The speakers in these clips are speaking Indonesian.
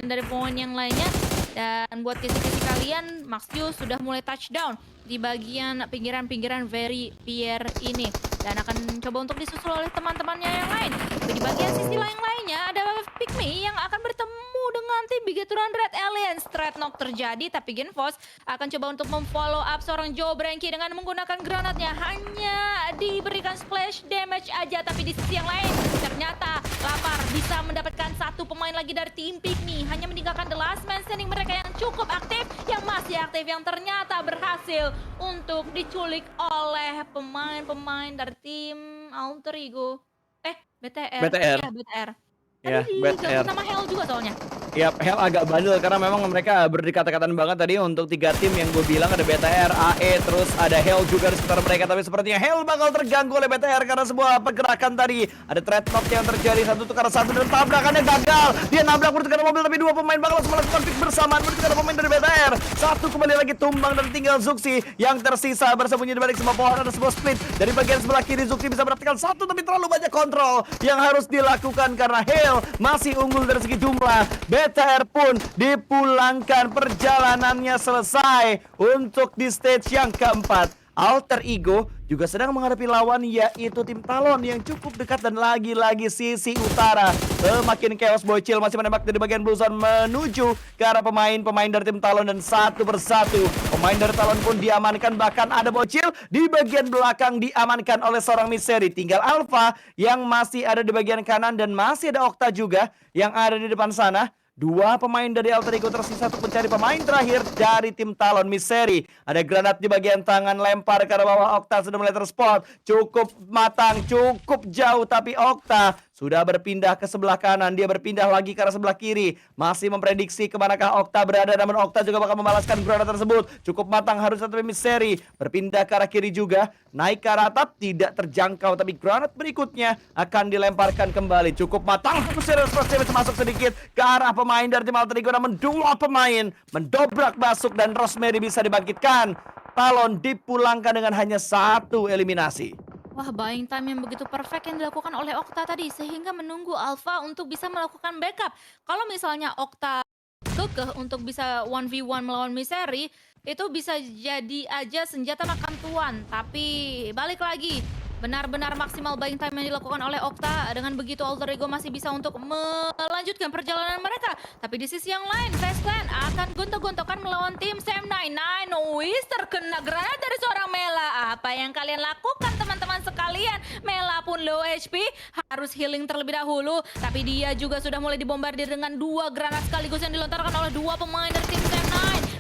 dari pemain yang lainnya. Dan buat kisi-kisi kalian, Maxius sudah mulai touchdown di bagian pinggiran-pinggiran very pier ini. Dan akan coba untuk disusul oleh teman-temannya yang lain. Tapi di bagian sisi lainnya ada Pygmy yang akan bertemu dengan tim Bigaturan Red Alliance. Dreadnought terjadi, tapi Genfos akan coba untuk memfollow up seorang Joe Branky dengan menggunakan granatnya. Hanya diberikan splash damage aja, tapi di sisi yang lain ternyata Lapar bisa mendapatkan satu pemain lagi dari tim Pygmy. Hanya meninggalkan the last man standing mereka yang cukup aktif, yang masih aktif, yang ternyata berhasil untuk diculik oleh pemain-pemain dari tim Alter Ego. BTR. BTR. Ya, BTR. Ya, Tadi BTR. digabung nama Hell juga soalnya. Ya, Hell agak bandel karena memang mereka berdekatan banget tadi untuk 3 tim yang gue bilang ada BTR, AE, terus ada Hell juga di sekitar mereka. Tapi sepertinya Hell bakal terganggu oleh BTR karena sebuah pergerakan tadi. Ada Dreadnought yang terjadi, satu tukar satu dan tabrakannya gagal. Dia nabrak bertukar mobil tapi 2 pemain bakal langsung melakukan pick bersamaan. Bertukar pemain dari BTR. Satu kembali lagi tumbang dan tinggal Zuxi yang tersisa bersembunyi di balik sebuah pohon. Ada sebuah split dari bagian sebelah kiri. Zuxi bisa mendapatkan satu tapi terlalu banyak kontrol yang harus dilakukan karena Hell masih unggul dari segi jumlah. BTR pun dipulangkan, perjalanannya selesai untuk di stage yang keempat. Alter Ego juga sedang menghadapi lawan yaitu tim Talon yang cukup dekat dan lagi-lagi sisi utara. Semakin chaos, Bocil masih menembak dari bagian blue zone menuju ke arah pemain-pemain dari tim Talon dan satu persatu pemain dari Talon pun diamankan, bahkan ada Bocil di bagian belakang diamankan oleh seorang Misery. Tinggal Alpha yang masih ada di bagian kanan dan masih ada Okta juga yang ada di depan sana. 2 pemain dari Alter Ego tersisa untuk mencari pemain terakhir dari tim Talon. Misery ada granat di bagian tangan, lempar ke arah bawah. Okta sudah mulai terspot, cukup matang, cukup jauh, tapi Okta sudah berpindah ke sebelah kanan. Dia berpindah lagi ke arah sebelah kiri, masih memprediksi kemanakah Okta berada. Namun Okta juga bakal membalaskan granat tersebut. Cukup matang harusnya, tapi Misery berpindah ke arah kiri juga, naik ke arah atap, tidak terjangkau. Tapi granat berikutnya akan dilemparkan kembali. Cukup matang, Misery masuk sedikit ke arah pemain dari tim Alter Ego. Namun 2 pemain mendobrak masuk dan Rosemary bisa dibangkitkan. Talon dipulangkan dengan hanya 1 eliminasi. Wah, buying time yang begitu perfect yang dilakukan oleh Okta tadi sehingga menunggu Alpha untuk bisa melakukan backup. Kalau misalnya Okta kekeh untuk bisa 1v1 melawan Misery, itu bisa jadi aja senjata makan tuan. Tapi balik lagi, benar-benar maksimal buying time yang dilakukan oleh Okta. Dengan begitu Alter Ego masih bisa untuk melanjutkan perjalanan mereka. Tapi di sisi yang lain, Fastland akan gontok-gontokan melawan tim Sam99. Wis terkena granat dari seorang Mela. Apa yang kalian lakukan teman-teman sekalian? Mela pun low HP, harus healing terlebih dahulu. Tapi dia juga sudah mulai dibombardir dengan 2 granat sekaligus yang dilontarkan oleh 2 pemain dari tim Sam9.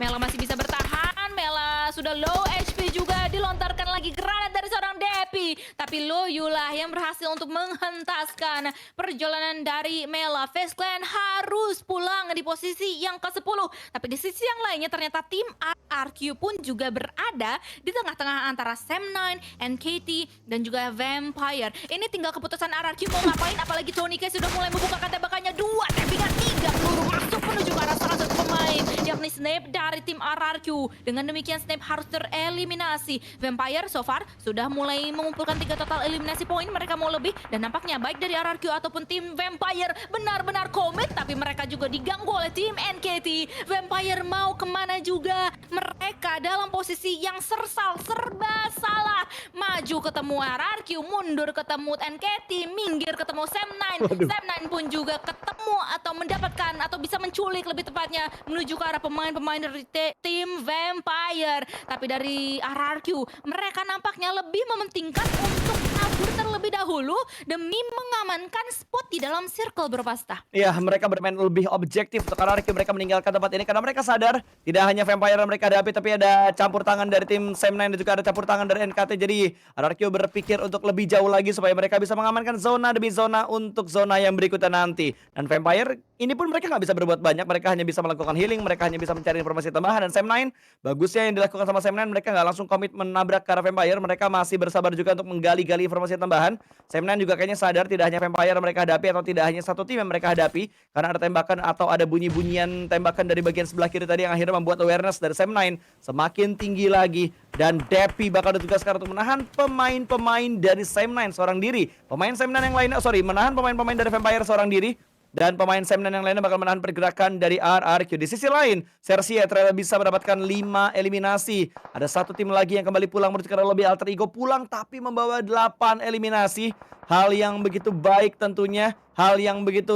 Mela masih bisa bertahan, Mela sudah low HP juga, dilontarkan lagi granat dari seorang Depi. Tapi Loyulah yang berhasil untuk menghentaskan perjalanan dari Mela. Fastland harus pulang di posisi yang ke-10. Tapi di sisi yang lainnya ternyata tim RRQ pun juga berada di tengah-tengah antara Sam9, NKT, dan juga Vampire. Ini tinggal keputusan RRQ mau ngapain, apalagi Tony K sudah mulai membukakan tembakannya. 2 tembakan 3 peluru masuk menuju ke arah salah satu pemain, yakni Snape dari tim RRQ. Dengan demikian Snape harus tereliminasi. Vampire so far sudah mulai mengumpulkan 3 total eliminasi poin. Mereka mau lebih dan nampaknya baik dari RRQ ataupun tim Vampire benar-benar komit, tapi mereka juga diganggu oleh tim NKT. Vampire mau kemana juga, mereka dalam posisi yang serba salah. Maju ketemu RRQ, mundur ketemu NKT, minggir ketemu Sam9. Sam9 pun juga ketemu atau mendapatkan atau bisa menculik lebih tepatnya menuju ke arah pemain-pemain dari tim Vampire. Tapi dari RRQ, mereka nampaknya lebih mementingkan untuk kabur terlebih dahulu demi mengamankan spot di dalam circle berpasta. Iya, mereka bermain lebih objektif untuk RRQ. Mereka meninggalkan tempat ini karena mereka sadar tidak hanya Vampire yang mereka hadapi, tapi ada campur tangan dari tim Sam9 dan juga ada campur tangan dari NKT. Jadi RRQ berpikir untuk lebih jauh lagi supaya mereka bisa mengamankan zona demi zona untuk zona yang berikutnya nanti. Dan Vampire ini pun mereka nggak bisa berbuat banyak, mereka hanya bisa melakukan healing, mereka hanya bisa mencari informasi tambahan. Dan Sam9, bagusnya yang dilakukan sama Sam9, mereka nggak langsung komit menabrak ke arah Vampire, mereka masih bersabar juga untuk menggali-gali informasi tambahan. Sam9 juga kayaknya sadar tidak hanya Vampire mereka hadapi atau tidak hanya satu tim yang mereka hadapi, karena ada tembakan atau ada bunyi-bunyian tembakan dari bagian sebelah kiri tadi yang akhirnya membuat awareness dari Sam9 semakin tinggi lagi. Dan Depi bakal ditugaskan untuk menahan pemain-pemain dari Sam9 seorang diri. Pemain Sam9 yang lainnya, menahan pemain-pemain dari Vampire seorang diri. dan pemain Sam9 yang lainnya bakal menahan pergerakan dari RRQ. Di sisi lain, Sersia ternyata bisa mendapatkan 5 eliminasi. Ada satu tim lagi yang kembali pulang menuju ke arah lobby. Alter Ego pulang tapi membawa 8 eliminasi. Hal yang begitu baik tentunya, hal yang begitu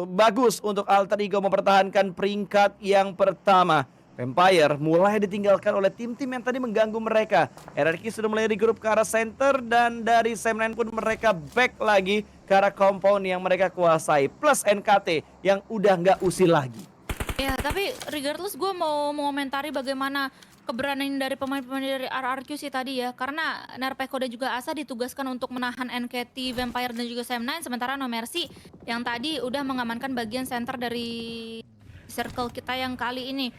bagus untuk Alter Ego mempertahankan peringkat yang pertama. Vampire mulai ditinggalkan oleh tim-tim yang tadi mengganggu mereka. RRQ sudah mulai di grup ke arah center dan dari Sam9 pun mereka back lagi ke arah compound yang mereka kuasai. Plus NKT yang udah nggak usil lagi. Ya, tapi regardless gue mau mengomentari bagaimana keberanian dari pemain-pemain dari RRQ sih tadi ya. Karena Narpeko dan juga Asa ditugaskan untuk menahan NKT, Vampire dan juga Sam9. Sementara No Mercy yang tadi udah mengamankan bagian center dari circle kita yang kali ini.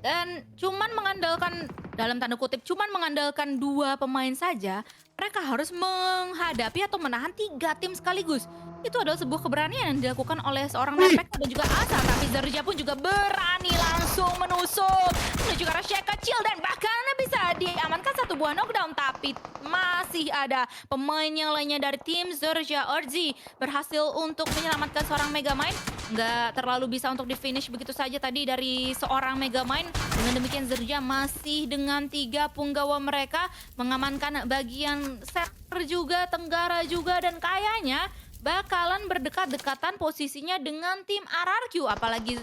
Dan cuman mengandalkan, dalam tanda kutip, cuman mengandalkan 2 pemain saja, mereka harus menghadapi atau menahan 3 tim sekaligus. Itu adalah sebuah keberanian yang dilakukan oleh seorang Narpeko dan juga Asa. Tapi Zerja pun juga berani langsung menusuk menuju ke arah Shack kecil dan bahkan bisa diamankan 1 buah knockdown. Tapi masih ada pemain yang lainnya dari tim Zerja. Orzi berhasil untuk menyelamatkan seorang Megamind. Nggak terlalu bisa untuk di finish begitu saja tadi dari seorang Megamind. Dengan demikian Zerja masih dengan 3 punggawa mereka mengamankan bagian center juga, tenggara juga, dan kayaknya bakalan berdekat-dekatan posisinya dengan tim RRQ. Apalagi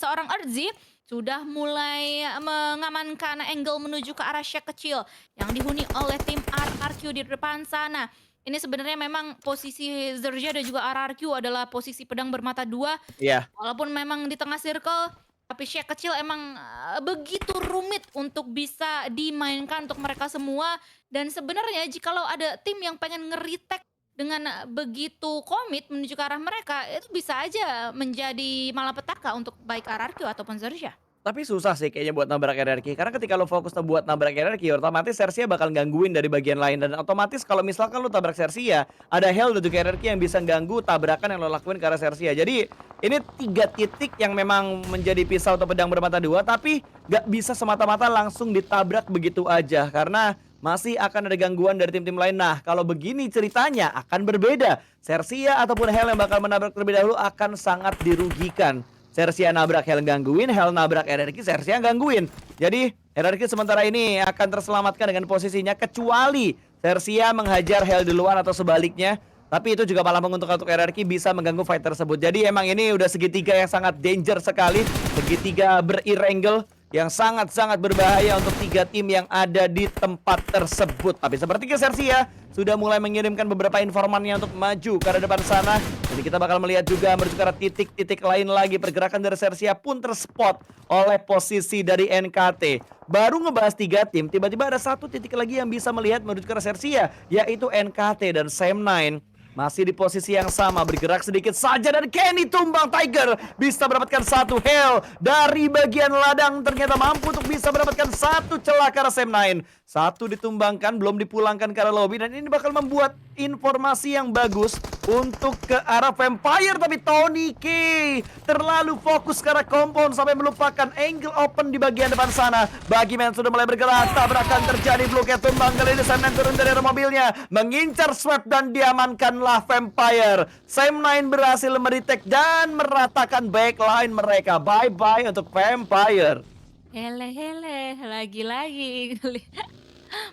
seorang Orzi sudah mulai mengamankan angle menuju ke arah Shack kecil yang dihuni oleh tim RRQ di depan sana. Ini sebenarnya memang posisi Zerja dan juga RRQ adalah posisi pedang bermata 2. Iya. Walaupun memang di tengah circle, tapi Shack kecil emang begitu rumit untuk bisa dimainkan untuk mereka semua. Dan sebenarnya jikalau ada tim yang pengen nge-retake dengan begitu komit menuju ke arah mereka, itu bisa aja menjadi malapetaka untuk baik RRQ ataupun Zerja. Tapi susah sih kayaknya buat nabrak RRQ, karena ketika lo fokus buat nabrak RRQ, otomatis Sersia bakal gangguin dari bagian lain. Dan otomatis kalau misalkan lo tabrak Sersia, ada Hell dan juga RRQ yang bisa ganggu tabrakan yang lo lakuin ke arah Sersia. Jadi ini 3 titik yang memang menjadi pisau atau pedang bermata 2, tapi gak bisa semata-mata langsung ditabrak begitu aja, karena masih akan ada gangguan dari tim-tim lain. Nah, kalau begini ceritanya akan berbeda. Sersia ataupun Hell yang bakal menabrak terlebih dahulu akan sangat dirugikan. Sersia nabrak Hell gangguin, Hell nabrak RRQ, Sersia gangguin. Jadi RRQ sementara ini akan terselamatkan dengan posisinya, kecuali Sersia menghajar Hell duluan atau sebaliknya. Tapi itu juga malah menguntungkan untuk RRQ, bisa mengganggu fight tersebut. Jadi emang ini udah segitiga yang sangat danger sekali. Segitiga berirengel yang sangat-sangat berbahaya untuk 3 tim yang ada di tempat tersebut. Tapi sepertinya Sersia sudah mulai mengirimkan beberapa informannya untuk maju ke arah depan sana. Jadi kita bakal melihat juga menuju ke arah titik-titik lain lagi. Pergerakan dari Sersia pun terspot oleh posisi dari NKT. Baru ngebahas 3 tim, tiba-tiba ada 1 titik lagi yang bisa melihat menuju ke arah Sersia, yaitu NKT dan Sam9. Masih di posisi yang sama, bergerak sedikit saja dan Kenny tumbang. Tiger bisa mendapatkan 1 Hell dari bagian ladang, ternyata mampu untuk bisa mendapatkan 1 celah ke arah Sam9. 1 ditumbangkan, belum dipulangkan ke arah lobby, dan ini bakal membuat informasi yang bagus untuk ke arah Vampire. Tapi Tony K terlalu fokus ke arah compound sampai melupakan angle open di bagian depan sana. Bagi Man sudah mulai bergerak, tabrakan terjadi, Blue Cat tumbang. Kali ini Sam9 turun dari arah mobilnya, mengincar Swap dan diamankanlah Vampire. Sam9 berhasil meretake dan meratakan backline mereka. Bye-bye untuk Vampire. Hele, lagi-lagi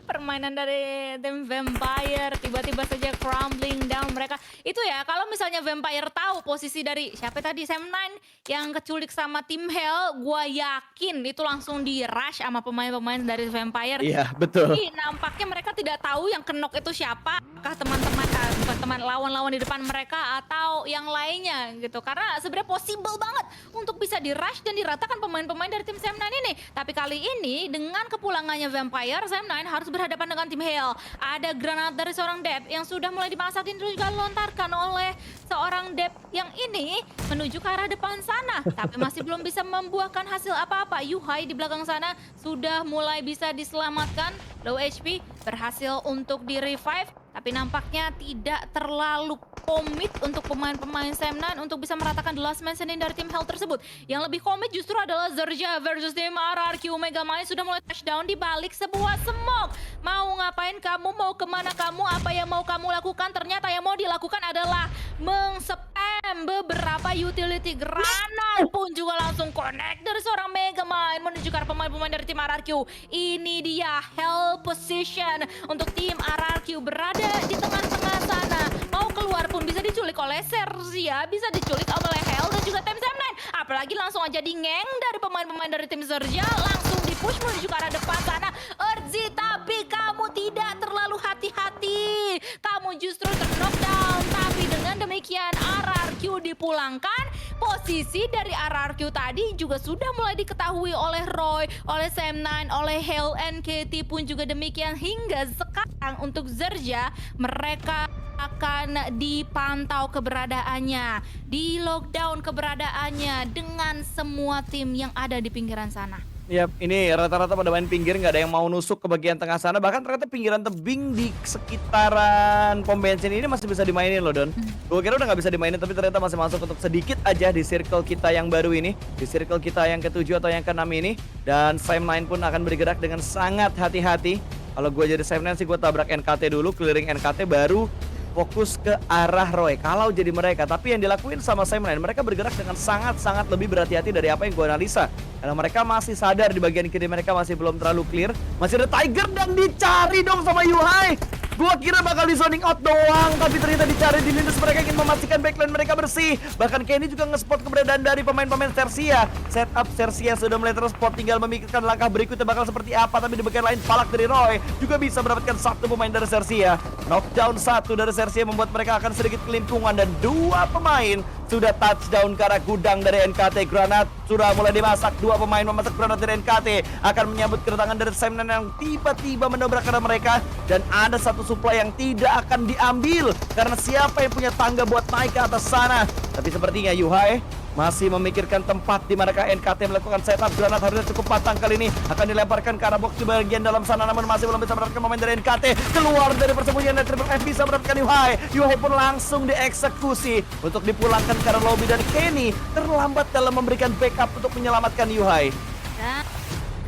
permainan dari tim Vampire tiba-tiba saja crumbling down mereka. Itu ya, kalau misalnya Vampire tahu posisi dari siapa tadi, Sam9 yang keculik sama tim Hell, gua yakin itu langsung di rush sama pemain-pemain dari Vampire. Iya, betul. Jadi nampaknya mereka tidak tahu yang kenok itu siapa, apakah teman-teman bukan teman lawan-lawan di depan mereka atau yang lainnya gitu. Karena sebenarnya possible banget untuk bisa di rush dan diratakan pemain-pemain dari tim Sam9 ini. Tapi kali ini dengan kepulangannya Vampire, Sam9 harus berhadapan dengan tim Hell. Ada granat dari seorang Dep yang sudah mulai dimasakin dan juga dilontarkan oleh seorang Dep yang ini menuju ke arah depan sana. Tapi masih belum bisa membuahkan hasil apa-apa. Yuhai di belakang sana sudah mulai bisa diselamatkan. Low HP berhasil untuk di-revive. Tapi nampaknya tidak terlalu komit untuk pemain-pemain Sam9 untuk bisa meratakan the last man standing dari tim Hell tersebut. Yang lebih komit justru adalah Zerja versus tim RRQ. Megamind sudah mulai touchdown di balik sebuah smoke. Mau ngapain kamu, mau kemana kamu, apa yang mau kamu lakukan? Ternyata yang mau dilakukan adalah meng-spam dan beberapa utility granat pun juga langsung connect dari seorang Megamind menuju ke arah pemain-pemain dari tim RRQ. Ini dia hell position untuk tim RRQ berada di tengah-tengah sana. Mau keluar pun bisa diculik oleh Serzia, bisa diculik oleh Hell dan juga tim Sam9. Apalagi langsung aja di-ngeng dari pemain-pemain dari tim Serzia, langsung di-push menuju ke arah depan sana. Urzi, tapi kamu tidak terlalu hati-hati. Kamu justru ter-knockdown. Tapi dengan demikian RRQ dipulangkan. Posisi dari RRQ tadi juga sudah mulai diketahui oleh Roy, oleh Sam9, oleh Hell, NKT pun juga demikian. Hingga sekarang untuk Serzia, mereka akan dipantau keberadaannya, di lockdown keberadaannya dengan semua tim yang ada di pinggiran sana. Yap, ini rata-rata pada main pinggir, nggak ada yang mau nusuk ke bagian tengah sana. Bahkan ternyata pinggiran tebing di sekitaran pom bensin ini masih bisa dimainin loh, Don. Gue kira udah nggak bisa dimainin, tapi ternyata masih masuk untuk sedikit aja di circle kita yang baru ini. Di circle kita yang ke-7 atau yang ke-6 ini. Dan Sam9 pun akan bergerak dengan sangat hati-hati. Kalau gue jadi Sam9 sih gue tabrak NKT dulu, clearing NKT baru fokus ke arah Roy. Kalau jadi mereka, tapi yang dilakuin sama Sam9, mereka bergerak dengan sangat-sangat lebih berhati-hati dari apa yang gue analisa. Karena mereka masih sadar di bagian kiri mereka masih belum terlalu clear. Masih ada Tiger dan dicari dong sama Yuhai. Gua kira bakal di zoning out doang, tapi ternyata dicari di Linus. Mereka ingin memastikan backline mereka bersih. Bahkan Kenny juga nge-spot keberadaan dari pemain-pemain Sersia. Setup Sersia sudah mulai terspot, tinggal memikirkan langkah berikutnya bakal seperti apa. Tapi di bagian lain Palak dari Roy juga bisa mendapatkan satu pemain dari Sersia. Knockdown satu dari Sersia membuat mereka akan sedikit kelimpungan. Dan dua pemain sudah touchdown ke arah gudang dari NKT. Granat sudah mulai dimasak, dua pemain memasak granat dari NKT akan menyambut kedatangan dari Sam9 yang tiba-tiba mendobrak ke arah mereka. Dan ada satu supply yang tidak akan diambil karena siapa yang punya tangga buat naik ke atas sana. Tapi sepertinya Yuhai masih memikirkan tempat di manakah NKT melakukan setup. Granat harusnya cukup patang kali ini, akan dilemparkan ke arah box di bagian dalam sana, namun masih belum bisa mendapatkan pemain dari NKT. Keluar dari persembunyian dan Triple F bisa mendapatkan Yuhai. Yuhai pun langsung dieksekusi untuk dipulangkan ke arah lobby, dan Kenny terlambat dalam memberikan backup untuk menyelamatkan Yuhai. Dan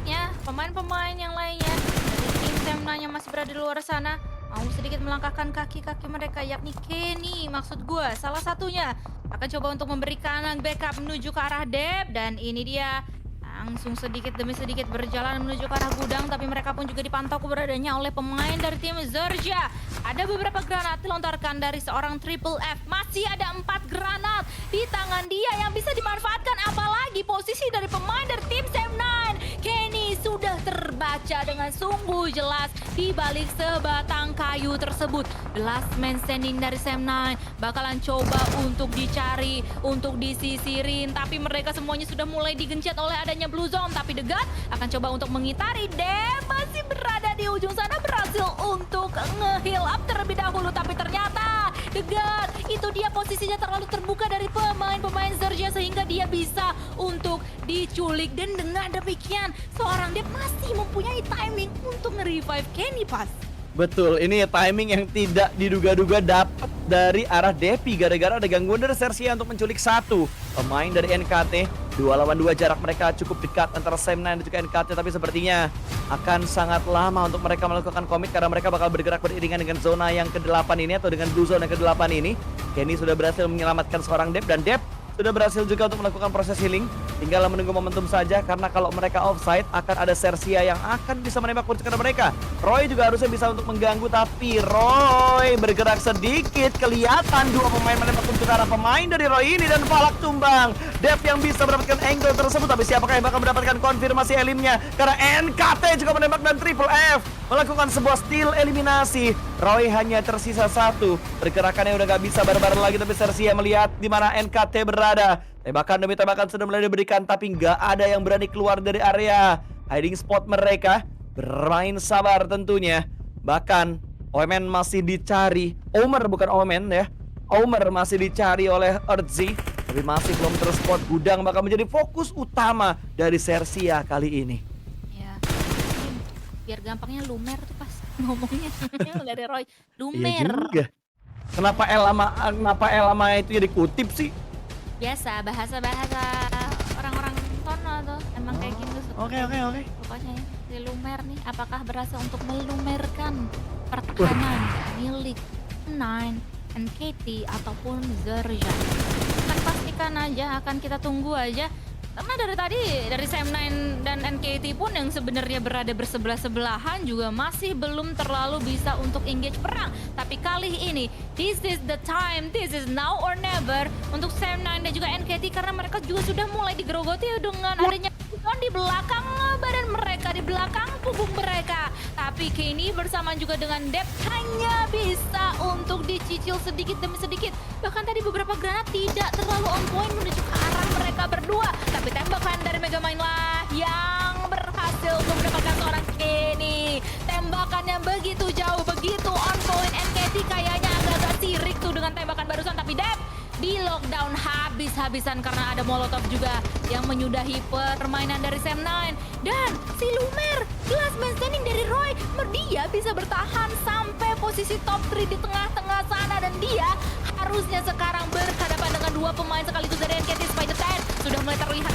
ya, pemain-pemain yang lainnya dari tim Sam9 yang masih berada di luar sana mau sedikit melangkahkan kaki-kaki mereka, yakni Kenny maksud gue salah satunya akan coba untuk memberikan backup menuju ke arah Dep. Dan ini dia langsung sedikit demi sedikit berjalan menuju ke arah gudang, tapi mereka pun juga dipantau keberadaannya oleh pemain dari tim Serzia. Ada beberapa granat dilontarkan dari seorang Triple F. Masih ada 4 granat di tangan dia yang bisa dimanfaatkan, apalagi posisi dari pemain dari tim Sam9. Kenny sudah terbaca dengan sungguh jelas di balik sebatang kayu tersebut. The last man standing dari Sam9 bakalan coba untuk dicari, untuk disisirin, tapi mereka semuanya sudah mulai digencet oleh adanya Blue Zone. Tapi The God akan coba untuk mengitari. Dem masih berada di ujung sana, berhasil untuk nge-heal up terlebih dahulu, tapi ternyata The God itu dia posisinya terlalu terbuka dari pemain-pemain Serzia sehingga dia bisa untuk diculik. Dan dengan demikian seorang Dep masih mempunyai timing untuk nge-revive Kenny pas. Betul, ini timing yang tidak diduga-duga dapat dari arah Depi gara-gara ada gangguan dari Sersia untuk menculik satu pemain dari NKT. 2 lawan 2 jarak mereka cukup dekat antara Sam9 dan juga NKT, tapi sepertinya akan sangat lama untuk mereka melakukan komit karena mereka bakal bergerak beriringan dengan zona yang ke-8 ini atau dengan blue zone yang ke-8 ini. Kenny sudah berhasil menyelamatkan seorang Dep dan Dep sudah berhasil juga untuk melakukan proses healing. Tinggal menunggu momentum saja karena kalau mereka offside akan ada Sersia yang akan bisa menembak kursi kepada mereka. Roy juga harusnya bisa untuk mengganggu, tapi Roy bergerak sedikit. Kelihatan dua pemain menembak kursi ke arah pemain dari Roy ini dan Palak tumbang. Dep yang bisa mendapatkan angle tersebut, tapi siapakah yang bakal mendapatkan konfirmasi elimnya? Karena NKT juga menembak dan Triple F melakukan sebuah steal eliminasi. Roy hanya tersisa satu. Pergerakannya udah gak bisa bareng-bareng lagi, tapi Sersia melihat di mana NKT berada. Tembakan demi tembakan sudah mulai diberikan, tapi nggak ada yang berani keluar dari area hiding spot mereka. Bermain sabar tentunya. Bahkan Omen masih dicari. Omer bukan Omen ya. Omer masih dicari oleh Urzi, tapi masih belum terspot. Gudang bakal menjadi fokus utama dari Sersia kali ini. Ya, biar gampangnya lumer tuh pas ngomongnya dari Roy. Iya Lumer. juga. Kenapa L sama itu ya dikutip sih? Biasa bahasa-bahasa orang-orang sono tuh emang kayak gitu. Oke. Pokoknya ya, si lumer nih apakah berhasil untuk melumerkan pertahanan milik Nine, NKT ataupun Serzia? pastikan aja, akan kita tunggu aja. Karena dari tadi, dari Sam9 dan NKT pun yang sebenarnya berada bersebelah-sebelahan juga masih belum terlalu bisa untuk engage perang. Tapi kali ini, this is the time, this is now or never untuk Sam9 dan juga NKT karena mereka juga sudah mulai digerogoti dengan adanya di belakang badan mereka, di belakang punggung mereka. Tapi Kenny bersama juga dengan Dep hanya bisa untuk dicicil sedikit demi sedikit. Bahkan tadi beberapa granat tidak terlalu on point menuju ke arah mereka berdua. Tapi tembakan dari Megamind lah yang berhasil untuk mendapatkan seorang Kenny. Tembakannya begitu jauh, begitu on point. NKT kayaknya agak-agak sirik tuh dengan tembakan barusan. Tapi Dep di lockdown habis-habisan karena ada Molotov juga yang menyudahi permainan dari Sam9. Dan si Lumer, last man standing dari Roy, dia bisa bertahan sampai posisi top 3 di tengah-tengah sana. Dan dia harusnya sekarang berhadapan dengan dua pemain sekaligus dari NKT Spider-10. Sudah mulai terlihat